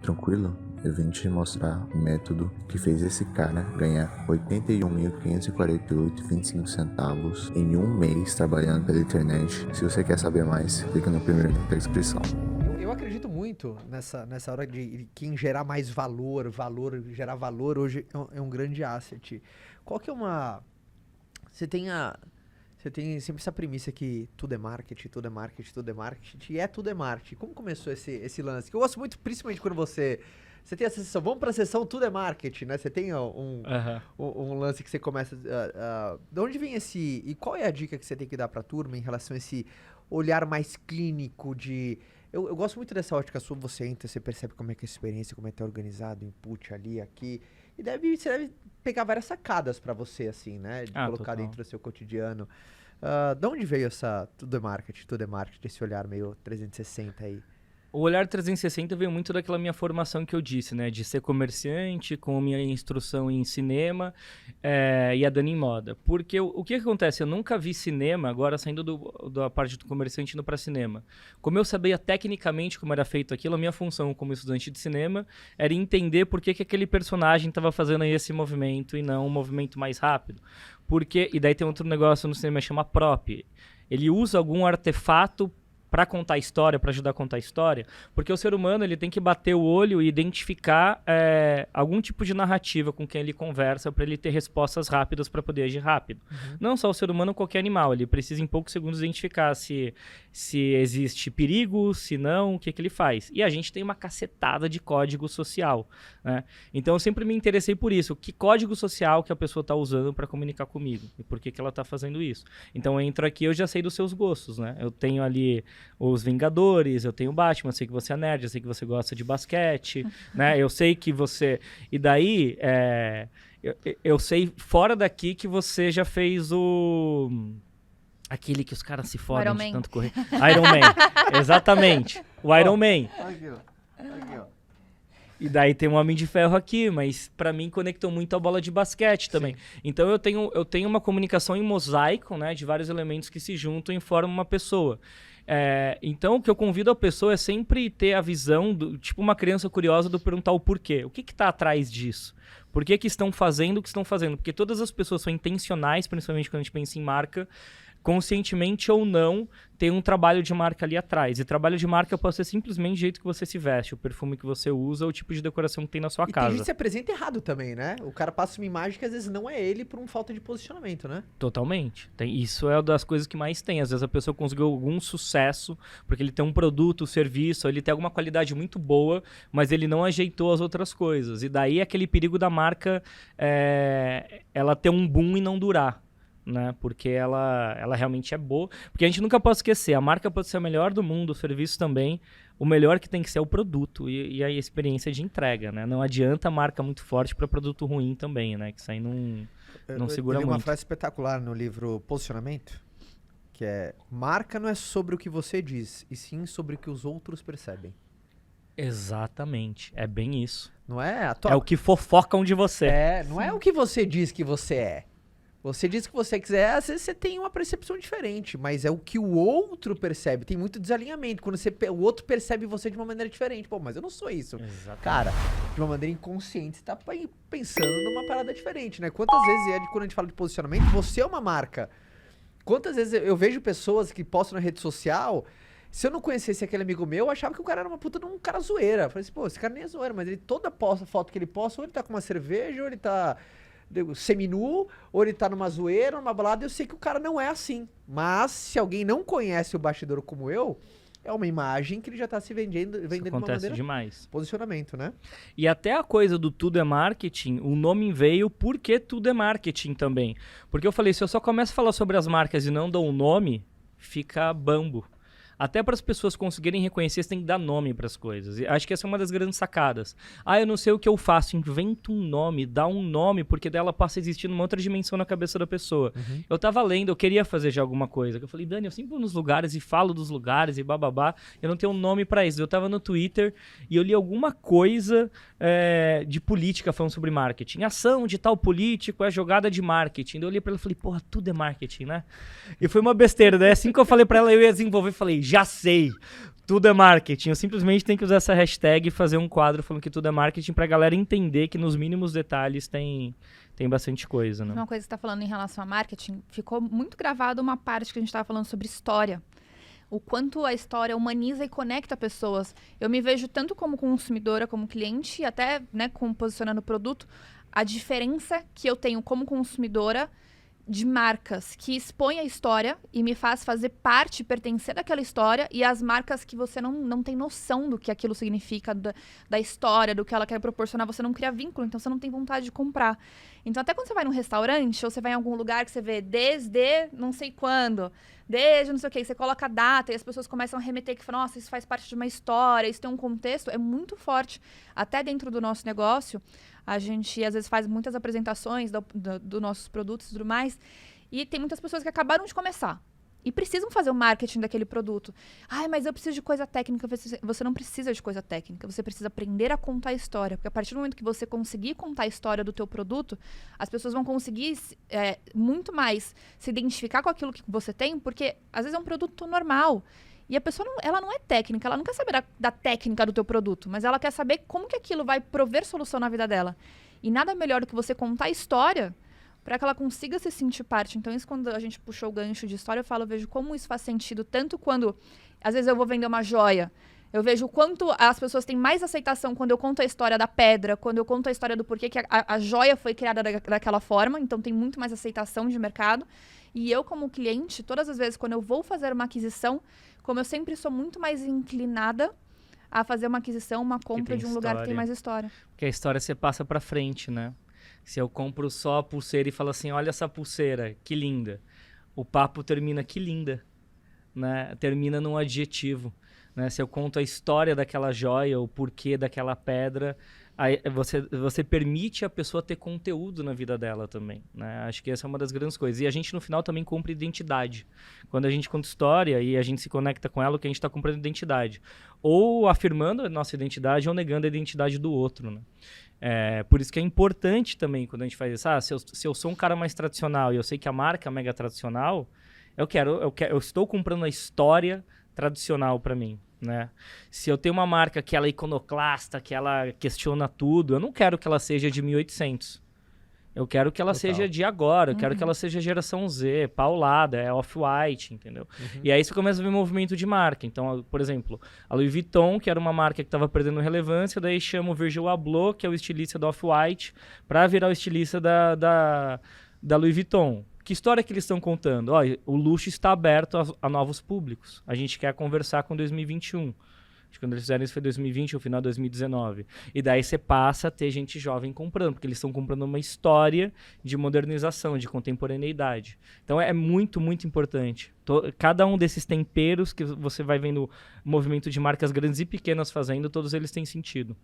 tranquilo? Eu vim te mostrar o método que fez esse cara ganhar 81.548,25 centavos em um mês trabalhando pela internet. Se você quer saber mais, clica no primeiro link da descrição. Eu acredito muito nessa hora de quem gerar mais gerar valor hoje é um grande asset. Qual que é uma... Você tem sempre essa premissa que tudo é marketing, tudo é marketing, tudo é marketing, e tudo é marketing. Como começou esse lance? Que eu gosto muito, principalmente quando você tem essa sessão, vamos pra sessão tudo é marketing, né? Você tem um lance que você começa... de onde vem esse... E qual é a dica que você tem que dar pra turma em relação a esse olhar mais clínico de... Eu gosto muito dessa ótica sua, você entra, você percebe como é que é a experiência, como é que tá organizado, input ali, aqui. E você deve pegar várias sacadas pra você, assim, né? De colocar total. dentro do seu cotidiano. De onde veio essa tudo é marketing, esse olhar meio 360 aí? O olhar 360 veio muito daquela minha formação que eu disse, né? De ser comerciante, com minha instrução em cinema e a Dani em moda. Porque o que acontece? Eu nunca vi cinema, agora saindo da parte do comerciante indo para cinema. Como eu sabia tecnicamente como era feito aquilo, a minha função como estudante de cinema era entender por que aquele personagem estava fazendo esse movimento e não um movimento mais rápido. E daí tem outro negócio no cinema que chama prop. Ele usa algum artefato para contar a história, para ajudar a contar a história, porque o ser humano ele tem que bater o olho e identificar algum tipo de narrativa com quem ele conversa para ele ter respostas rápidas para poder agir rápido. Não só o ser humano, qualquer animal, ele precisa em poucos segundos identificar se existe perigo, se não, o que ele faz. E a gente tem uma cacetada de código social, né? Então eu sempre me interessei por isso, que código social que a pessoa está usando para comunicar comigo e por que ela está fazendo isso. Então eu entro aqui, eu já sei dos seus gostos, né? Eu tenho ali os Vingadores, eu tenho o Batman, eu sei que você é nerd, eu sei que você gosta de basquete, né? Eu sei que você... E daí, eu sei fora daqui que você já fez aquele que os caras se fodem de tanto correr. Iron Man, exatamente. O Iron Man. Aqui, ó. E daí tem um Homem de Ferro aqui, mas pra mim conectou muito a bola de basquete também. Sim. Então eu tenho uma comunicação em mosaico, né, de vários elementos que se juntam e formam uma pessoa. Então o que eu convido a pessoa é sempre ter a visão, tipo uma criança curiosa, do perguntar o porquê. O que está atrás disso? Por que estão fazendo o que estão fazendo? Porque todas as pessoas são intencionais, principalmente quando a gente pensa em marca, conscientemente ou não, tem um trabalho de marca ali atrás. E trabalho de marca pode ser simplesmente o jeito que você se veste, o perfume que você usa, o tipo de decoração que tem na sua casa. Tem gente que se apresenta errado também, né? O cara passa uma imagem que às vezes não é ele por uma falta de posicionamento, né? Totalmente. Isso é uma das coisas que mais tem. Às vezes a pessoa conseguiu algum sucesso, porque ele tem um produto, um serviço, ele tem alguma qualidade muito boa, mas ele não ajeitou as outras coisas. E daí aquele perigo da marca ela ter um boom e não durar, né? Porque ela realmente é boa. Porque a gente nunca pode esquecer, a marca pode ser a melhor do mundo, o serviço também. O melhor que tem que ser é o produto e a experiência de entrega, né? Não adianta a marca muito forte para produto ruim também, né? Que isso aí não segura muito. Tem uma frase espetacular no livro Posicionamento, que é: marca não é sobre o que você diz, e sim sobre o que os outros percebem. Exatamente. É bem isso. Não é? É o que fofocam de você. Não é o que você diz que você é. Você diz o que você quiser, às vezes você tem uma percepção diferente, mas é o que o outro percebe. Tem muito desalinhamento. Quando o outro percebe você de uma maneira diferente. Pô, mas eu não sou isso. Exatamente. Cara, de uma maneira inconsciente, você tá pensando numa parada diferente, né? Quantas vezes quando a gente fala de posicionamento, você é uma marca. Quantas vezes eu vejo pessoas que postam na rede social... Se eu não conhecesse aquele amigo meu, eu achava que o cara era uma puta de um cara zoeira. Eu falei assim, pô, esse cara nem é zoeira, mas ele toda foto que ele posta, ou ele tá com uma cerveja, ou ele tá seminu, ou ele tá numa zoeira, numa balada, eu sei que o cara não é assim. Mas, se alguém não conhece o bastidor como eu, é uma imagem que ele já tá se vendendo de uma acontece maneira... demais. Posicionamento, né? E até a coisa do tudo é marketing, o nome veio porque tudo é marketing também. Porque eu falei, se eu só começo a falar sobre as marcas e não dou um nome, fica bambo. Até para as pessoas conseguirem reconhecer, você tem que dar nome para as coisas. E acho que essa é uma das grandes sacadas. Eu não sei o que eu faço. Inventa um nome, dá um nome, porque dela passa a existir numa outra dimensão na cabeça da pessoa. Uhum. Eu tava lendo, eu queria fazer já alguma coisa. Eu falei, Dani, eu sempre vou nos lugares e falo dos lugares e bababá. Eu não tenho um nome para isso. Eu tava no Twitter e eu li alguma coisa de política falando sobre marketing. Ação de tal político é jogada de marketing. Eu olhei para ela e falei, porra, tudo é marketing, né? E foi uma besteira. Daí assim que eu falei para ela, eu ia desenvolver, falei, já sei. tudo é marketing. Eu simplesmente tenho que usar essa hashtag e fazer um quadro falando que tudo é marketing pra galera entender que nos mínimos detalhes tem bastante coisa, né? Uma coisa que você tá falando em relação a marketing, ficou muito gravado uma parte que a gente tava falando sobre história. O quanto a história humaniza e conecta pessoas. Eu me vejo tanto como consumidora, como cliente, e até, né, como posicionando o produto, a diferença que eu tenho como consumidora de marcas que expõem a história e me faz fazer parte, pertencer daquela história, e as marcas que você não tem noção do que aquilo significa, da história, do que ela quer proporcionar, você não cria vínculo, então você não tem vontade de comprar. Então até quando você vai num restaurante, ou você vai em algum lugar que você vê desde não sei quando, desde não sei o que, você coloca a data e as pessoas começam a remeter que falam, nossa, isso faz parte de uma história, isso tem um contexto, é muito forte. Até dentro do nosso negócio, a gente, às vezes, faz muitas apresentações dos nossos produtos e tudo mais. E tem muitas pessoas que acabaram de começar. E precisam fazer o marketing daquele produto. Ai, mas eu preciso de coisa técnica. Você não precisa de coisa técnica. Você precisa aprender a contar a história. Porque a partir do momento que você conseguir contar a história do teu produto, as pessoas vão conseguir muito mais se identificar com aquilo que você tem. Porque, às vezes, é um produto normal. E a pessoa ela não é técnica, ela não quer saber da técnica do teu produto, mas ela quer saber como que aquilo vai prover solução na vida dela. E nada melhor do que você contar a história para que ela consiga se sentir parte. Então, isso quando a gente puxou o gancho de história, eu vejo como isso faz sentido, tanto quando, às vezes eu vou vender uma joia, eu vejo o quanto as pessoas têm mais aceitação quando eu conto a história da pedra, quando eu conto a história do porquê que a joia foi criada daquela forma, então tem muito mais aceitação de mercado. E eu, como cliente, todas as vezes quando eu vou fazer uma aquisição, como eu sempre sou muito mais inclinada a fazer uma aquisição, uma compra de um lugar que tem mais história. Porque a história você passa pra frente, né? Se eu compro só a pulseira e falo assim, olha essa pulseira, que linda. O papo termina, que linda, né? Termina num adjetivo, né? Se eu conto a história daquela joia, o porquê daquela pedra, aí você permite a pessoa ter conteúdo na vida dela também, né? Acho que essa é uma das grandes coisas. E a gente, no final, também compra identidade. Quando a gente conta história e a gente se conecta com ela, o que a gente está comprando é identidade. Ou afirmando a nossa identidade ou negando a identidade do outro, né? Por isso que é importante também, quando a gente faz isso, se eu sou um cara mais tradicional e eu sei que a marca é mega tradicional, eu estou comprando a história tradicional para mim, né? Se eu tenho uma marca que ela é iconoclasta, que ela questiona tudo, eu não quero que ela seja de 1800. Eu quero que ela seja de agora, eu quero que ela seja geração Z, paulada, off-white, entendeu? E aí você começa a ver movimento de marca. Então, por exemplo, a Louis Vuitton, que era uma marca que estava perdendo relevância, daí chama o Virgil Abloh, que é o estilista do off-white, para virar o estilista da Louis Vuitton. Que história que eles estão contando? O luxo está aberto a novos públicos. A gente quer conversar com 2021. Acho que quando eles fizeram isso foi 2020 ou final de 2019. E daí você passa a ter gente jovem comprando, porque eles estão comprando uma história de modernização, de contemporaneidade. Então é muito, muito importante. Cada um desses temperos que você vai vendo movimento de marcas grandes e pequenas fazendo, todos eles têm sentido.